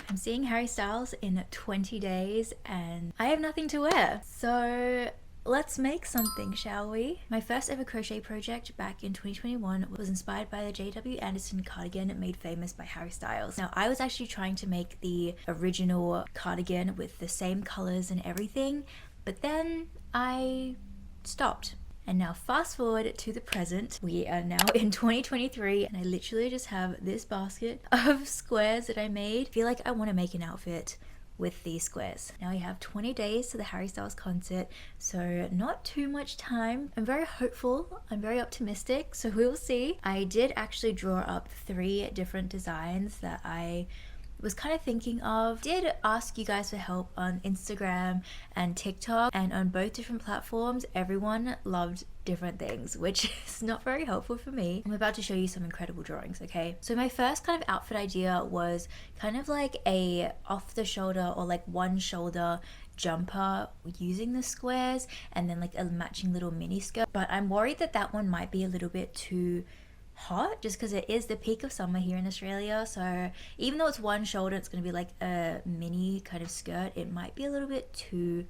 I'm seeing Harry Styles in 20 days and I have nothing to wear. So let's make something, shall we? My first ever crochet project back in 2021 was inspired by the J.W. Anderson cardigan made famous by Harry Styles. Now, I was actually trying to make the original cardigan with the same colors and everything, but then I stopped. And now fast forward to the present. We are now in 2023 and I literally just have this basket of squares that I made. I feel like I want to make an outfit with these squares. Now we have 20 days to the Harry Styles concert, so not too much time. I'm very hopeful, I'm very optimistic, so we will see. I did actually draw up 3 different designs that I was kind of thinking of. Did ask you guys for help on Instagram and TikTok, and on both different platforms everyone loved different things, which is not very helpful for me. I'm about to show you some incredible drawings, okay? So my first kind of outfit idea was kind of like a off the shoulder or like one shoulder jumper using the squares and then like a matching little mini skirt, but I'm worried that that one might be a little bit too hot just because it is the peak of summer here in Australia. So even though it's one shoulder, it's going to be like a mini kind of skirt, it might be a little bit too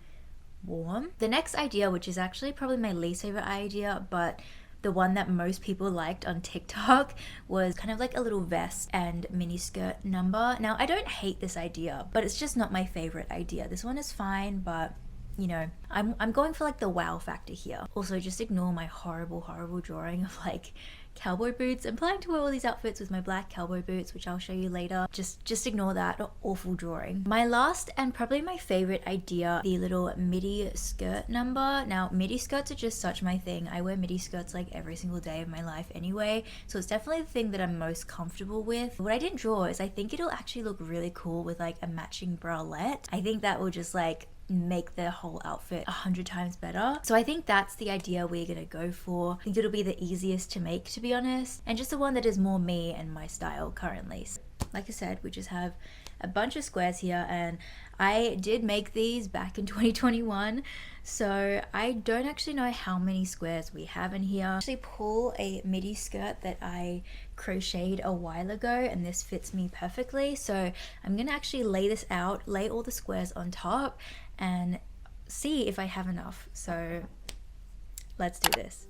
warm. The next idea, which is actually probably my least favorite idea, but the one that most people liked on TikTok, was kind of like a little vest and mini skirt number. Now I don't hate this idea, but it's just not my favorite idea. This one is fine, but you know, I'm going for like the wow factor here. Also, just ignore my horrible drawing of like cowboy boots. I'm planning to wear all these outfits with my black cowboy boots, which I'll show you later. Just ignore that awful drawing. My last and probably my favorite idea, the little midi skirt number. Now, midi skirts are just such my thing. I wear midi skirts like every single day of my life anyway, so it's definitely the thing that I'm most comfortable with. What I didn't draw is I think it'll actually look really cool with like a matching bralette. I think that will just like make the whole outfit 100 times better. So I think that's the idea we're gonna go for. I think it'll be the easiest to make, to be honest, and just the one that is more me and my style currently. So, like I said, we just have a bunch of squares here, and I did make these back in 2021, so I don't actually know how many squares we have in here. I actually pull a midi skirt that I crocheted a while ago, and this fits me perfectly, so I'm gonna actually lay this out, lay all the squares on top and see if I have enough. So let's do this.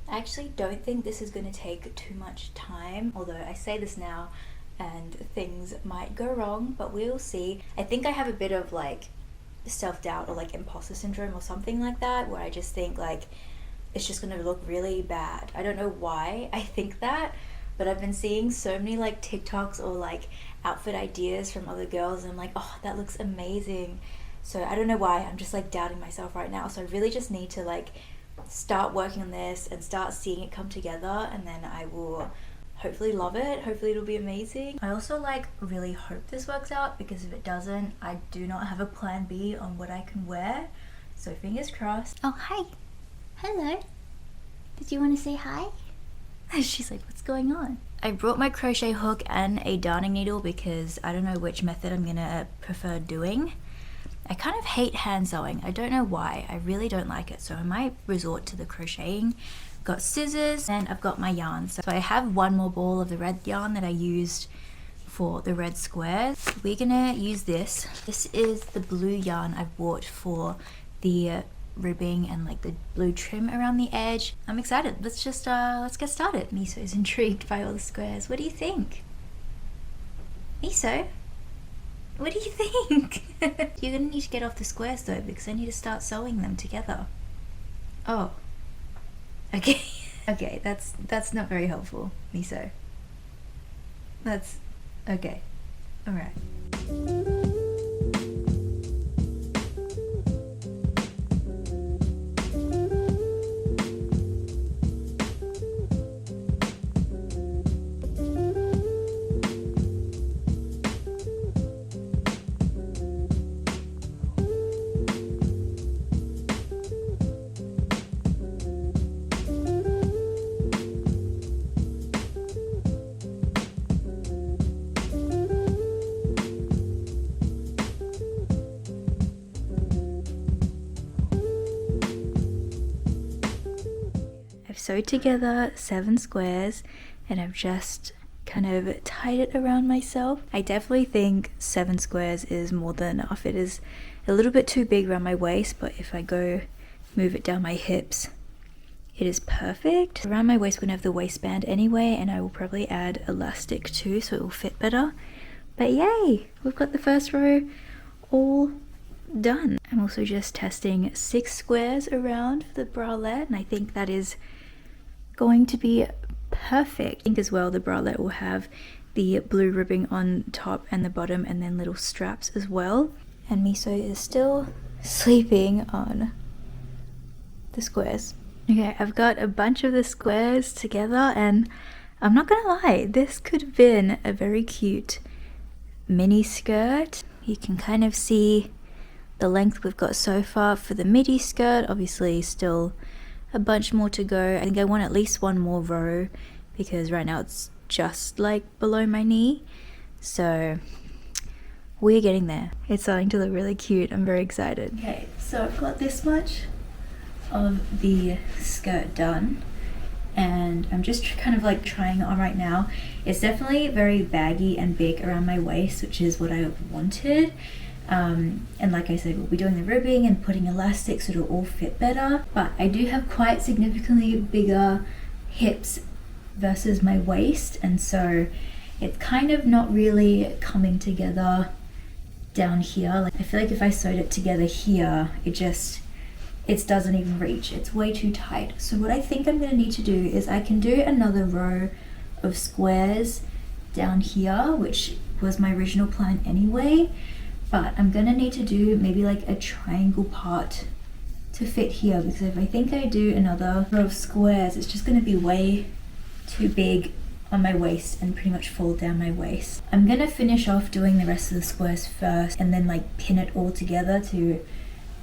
I actually don't think this is going to take too much time, although I say this now and things might go wrong, but we'll see. I think I have a bit of like self-doubt or like imposter syndrome or something like that, where I just think like it's just gonna look really bad. I don't know why I think that, but I've been seeing so many like TikToks or like outfit ideas from other girls and I'm like, oh, that looks amazing. So I don't know why, I'm just like doubting myself right now. So I really just need to like start working on this and start seeing it come together, and then I will hopefully love it. Hopefully it'll be amazing. I also like really hope this works out, because if it doesn't, I do not have a plan B on what I can wear. So fingers crossed. Oh, hi. Hello. Did you want to say hi? She's like, what's going on? I brought my crochet hook and a darning needle because I don't know which method I'm gonna prefer doing. I kind of hate hand sewing. I don't know why. I really don't like it. So I might resort to the crocheting. Got scissors and I've got my yarn. So I have one more ball of the red yarn that I used for the red squares. We're gonna use this. This is the blue yarn I've bought for the ribbing and like the blue trim around the edge. I'm excited. Let's get started. Miso is intrigued by all the squares. What do you think? Miso? What do you think? You're gonna need to get off the squares though, because I need to start sewing them together. Oh. Okay. Okay, that's not very helpful, Miso. That's okay. Alright. sewed together 7 squares and I've just kind of tied it around myself. I definitely think 7 squares is more than enough. It is a little bit too big around my waist, but if I go move it down my hips, it is perfect. Around my waist we're gonna have the waistband anyway, and I will probably add elastic too so it will fit better. But yay, we've got the first row all done. I'm also just testing 6 squares around for the bralette, and I think that is going to be perfect. I think as well the bralette will have the blue ribbing on top and the bottom, and then little straps as well. And Miso is still sleeping on the squares. Okay, I've got a bunch of the squares together, and I'm not gonna lie, this could have been a very cute mini skirt. You can kind of see the length we've got so far for the midi skirt. Obviously still a bunch more to go. I think I want at least one more row because right now it's just like below my knee, so we're getting there. It's starting to look really cute. I'm very excited. Okay, so I've got this much of the skirt done, and I'm just kind of like trying it on right now. It's definitely very baggy and big around my waist, which is what I wanted. And like I said, we'll be doing the ribbing and putting elastic so it'll all fit better. But I do have quite significantly bigger hips versus my waist, and so it's kind of not really coming together down here. Like, I feel like if I sewed it together here, it doesn't even reach. It's way too tight. So what I think I'm gonna need to do is I can do another row of squares down here, which was my original plan anyway, but I'm gonna need to do maybe like a triangle part to fit here, because if I think I do another row of squares, it's just gonna be way too big on my waist and pretty much fall down my waist. I'm gonna finish off doing the rest of the squares first and then like pin it all together to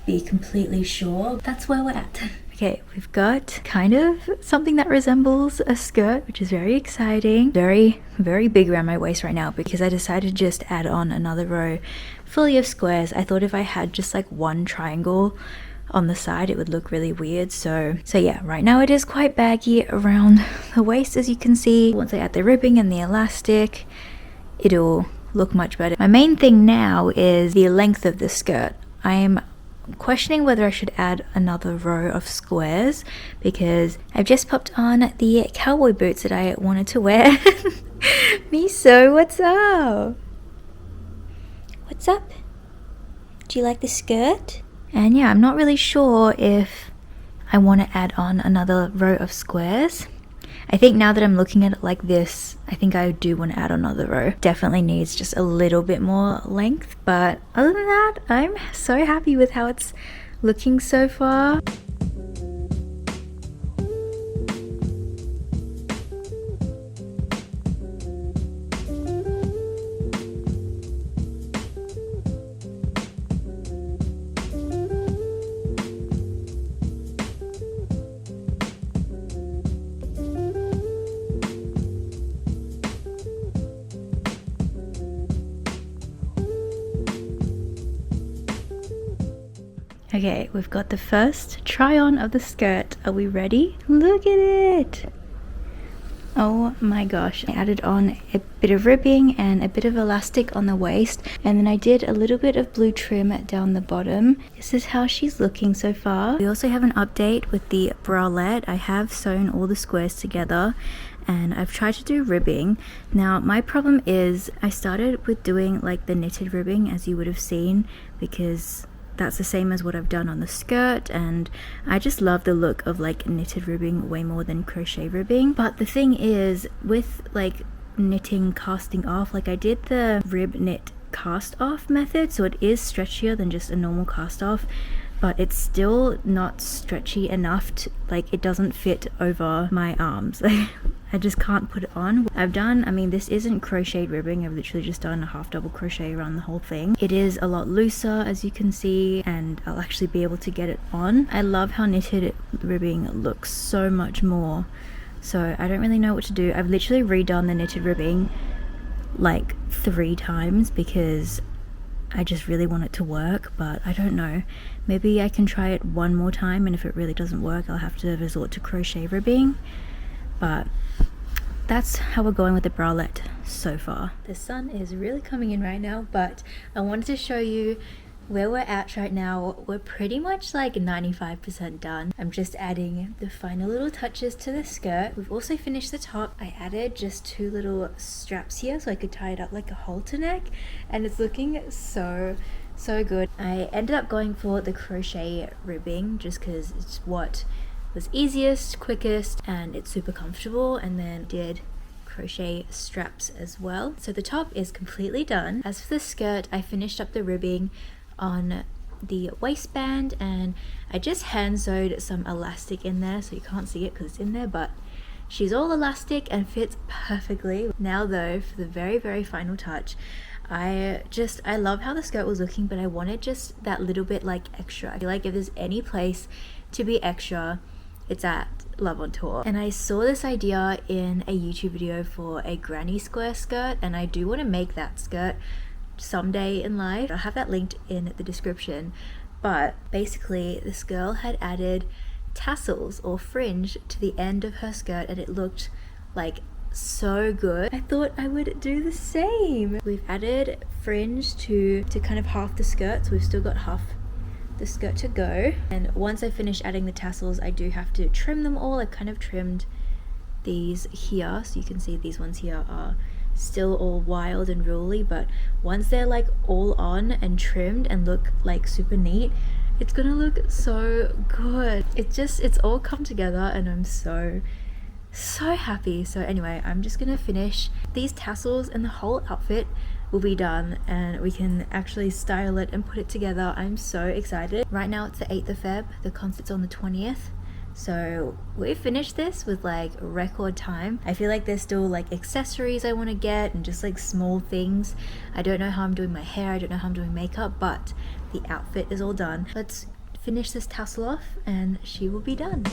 be completely sure. That's where we're at. Okay, we've got kind of something that resembles a skirt, which is very exciting. Very, very big around my waist right now because I decided to just add on another row fully of squares. I thought if I had just like one triangle on the side, it would look really weird. So yeah, right now it is quite baggy around the waist, as you can see. Once I add the ribbing and the elastic, it'll look much better. My main thing now is the length of the skirt. I'm questioning whether I should add another row of squares because I've just popped on the cowboy boots that I wanted to wear. Miso, what's up? What's up? Do you like the skirt? And yeah, I'm not really sure if I want to add on another row of squares. I think now that I'm looking at it like this, I think I do want to add another row. Definitely needs just a little bit more length, but other than that, I'm so happy with how it's looking so far. Okay, we've got the first try on of the skirt. Are we ready? Look at it! Oh my gosh. I added on a bit of ribbing and a bit of elastic on the waist, and then I did a little bit of blue trim down the bottom. This is how she's looking so far. We also have an update with the bralette. I have sewn all the squares together and I've tried to do ribbing. Now my problem is I started with doing like the knitted ribbing, as you would have seen, because that's the same as what I've done on the skirt, and I just love the look of like knitted ribbing way more than crochet ribbing. But the thing is, with like knitting casting off, like I did the rib knit cast off method, so it is stretchier than just a normal cast off, but it's still not stretchy enough to, like, it doesn't fit over my arms. I just can't put it on. I mean, this isn't crocheted ribbing. I've literally just done a half double crochet around the whole thing. It is a lot looser, as you can see, and I'll actually be able to get it on. I love how knitted ribbing looks so much more. So I don't really know what to do. I've literally redone the knitted ribbing like 3 times because I just really want it to work, but I don't know. Maybe I can try it one more time, and if it really doesn't work, I'll have to resort to crochet ribbing. But that's how we're going with the bralette so far. The sun is really coming in right now, but I wanted to show you where we're at right now. We're pretty much like 95% done. I'm just adding the final little touches to the skirt. We've also finished the top. I added just 2 little straps here so I could tie it up like a halter neck, and it's looking so good. I ended up going for the crochet ribbing just because it's what was easiest, quickest, and it's super comfortable, and then did crochet straps as well. So the top is completely done. As for the skirt, I finished up the ribbing on the waistband, and I just hand sewed some elastic in there, so you can't see it because it's in there, but she's all elastic and fits perfectly. Now though, for the very final touch, I love how the skirt was looking, but I wanted just that little bit like extra. I feel like if there's any place to be extra, it's at Love on Tour. And I saw this idea in a YouTube video for a granny square skirt, and I do want to make that skirt someday in life. I'll have that linked in the description. But basically this girl had added tassels or fringe to the end of her skirt, and it looked like so good. I thought I would do the same. We've added fringe to kind of half the skirt, so we've still got half the skirt to go. And once I finish adding the tassels, I do have to trim them all. I kind of trimmed these here, so you can see these ones here are still all wild and ruly, but once they're like all on and trimmed and look like super neat, it's gonna look so good. It's all come together, and I'm so happy. So anyway, I'm just gonna finish these tassels and the whole outfit will be done, and we can actually style it and put it together. I'm so excited. Right now it's the 8th of Feb, the concert's on the 20th, so we finished this with like record time. I feel like there's still like accessories I want to get and just like small things. I don't know how I'm doing my hair, I don't know how I'm doing makeup, but the outfit is all done. Let's finish this tassel off and she will be done.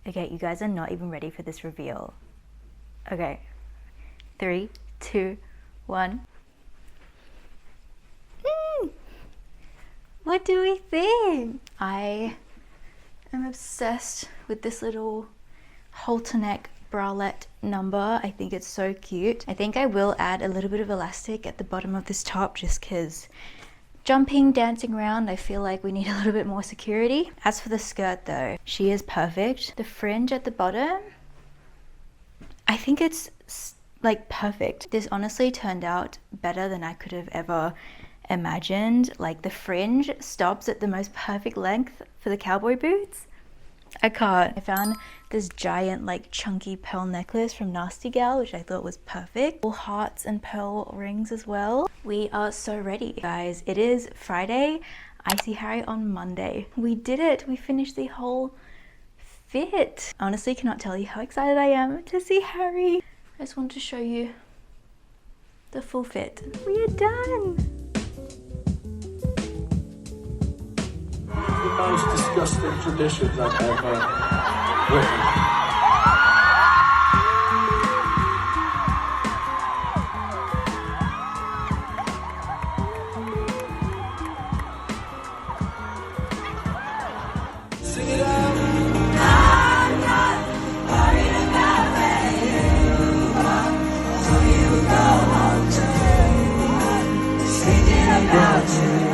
Okay, you guys are not even ready for this reveal. Okay, 3, 2, 1. What do we think? I am obsessed with this little halter neck bralette number. I think it's so cute. I think I will add a little bit of elastic at the bottom of this top just because jumping, dancing around, I feel like we need a little bit more security. As for the skirt though, she is perfect. The fringe at the bottom, I think it's like perfect. This honestly turned out better than I could have ever imagined. Like the fringe stops at the most perfect length for the cowboy boots. I can't. I found this giant like chunky pearl necklace from Nasty Gal, which I thought was perfect. All hearts and pearl rings as well. We are so ready, guys. It is Friday. I see Harry on Monday. We did it. We finished the whole fit. Honestly, cannot tell you how excited I am to see Harry. I just want to show you the full fit. We are done. The most disgusting traditions I've ever witnessed. Sing it out. I'm not worried about where you are, so you go home to thinking about you.